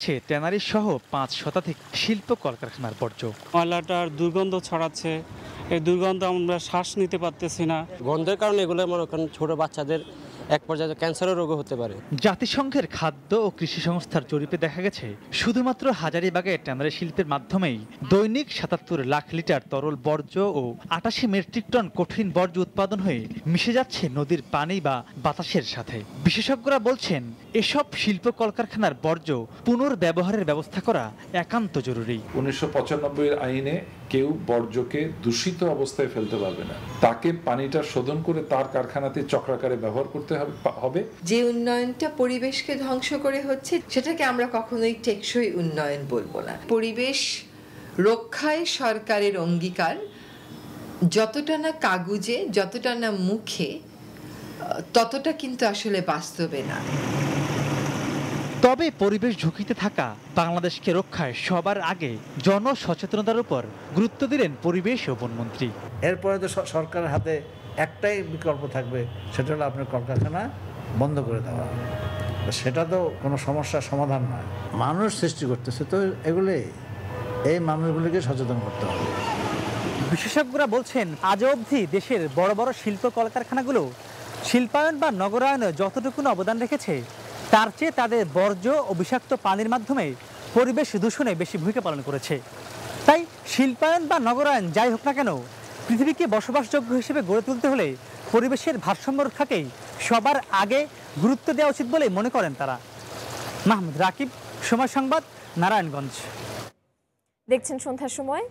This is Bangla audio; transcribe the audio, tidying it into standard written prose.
ট্যানারি সহ ৫ শতাধিক শিল্প কলকারখানার বর্জ্য। ময়লাটার দুর্গন্ধ ছড়াচ্ছে, এই দুর্গন্ধ আমরা শ্বাস নিতে পারতেছি না। গন্ধের কারণে এগুলো মনে করেন ছোট বাচ্চাদের এক পর্যায়ে ক্যান্সারের রোগও হতে পারে। জাতিসংঘের খাদ্য ও কৃষি সংস্থার জরিপে দেখা গেছে শুধুমাত্র হাজারীবাগে ট্যানারি শিল্পের মাধ্যমেই দৈনিক ৭৭ লাখ লিটার তরল বর্জ্য ও ৮৮ মেট্রিক টন কঠিন বর্জ্য উৎপাদন হয়ে মিশে যাচ্ছে নদীর পানি বা বাতাসের সাথে। বিশেষজ্ঞরা বলছেন এসব শিল্প কলকারখানার বর্জ্য পুনর্ব্যবহারের ব্যবস্থা করা একান্ত জরুরি। ১৯৯৫ আইনে কেউ বর্জ্যকে দূষিত অবস্থায় ফেলতে পারবে না, তাকে পানিটা শোধন করে তার কারখানাতে চক্রাকারে ব্যবহার করতে হবে। যে উন্নয়নটা পরিবেশকে ধ্বংস করে হচ্ছে সেটাকে আমরা কখনোই টেকসই উন্নয়ন বলবো না। পরিবেশ রক্ষায় সরকারের অঙ্গীকার যতটা না কাগুজে, যতটা না মুখে, ততটা কিন্তু আসলে বাস্তবে না। তবে পরিবেশ ঝুঁকিতে থাকা বাংলাদেশকে রক্ষায় সবার আগে জনসচেতনতার উপর গুরুত্ব দিলেন পরিবেশ ও বনমন্ত্রী। এরপরে তো সরকারের হাতে একটাই বিকল্প থাকবে, সেটা হলো আপনার কলকারখানা বন্ধ করে দেওয়া। সেটা তো কোনো সমস্যার সমাধান নয়। মানুষ সৃষ্টি করতেছে, তো এই মানুষগুলিকে সচেতন করতে হবে। বিশেষজ্ঞরা বলছেন আজ অবধি দেশের বড় বড় শিল্প কলকারখানাগুলো শিল্পায়ন বা নগরায়নে যতটুকু অবদান রেখেছে তার চেয়ে তাদের বর্জ্য ও বিষাক্ত পানির মাধ্যমে পরিবেশ দূষণে বেশি ভূমিকা পালন করেছে। তাই শিল্পায়ন বা নগরায়ন যাই হোক না কেন, পৃথিবীকে বসবাসযোগ্য হিসেবে গড়ে তুলতে হলে পরিবেশের ভারসাম্য রক্ষাকেই সবার আগে গুরুত্ব দেওয়া উচিত বলে মনে করেন তারা। মাহমুদ রাকিব, সময় সংবাদ, নারায়ণগঞ্জ। দেখছেন সন্ধ্যার সময়।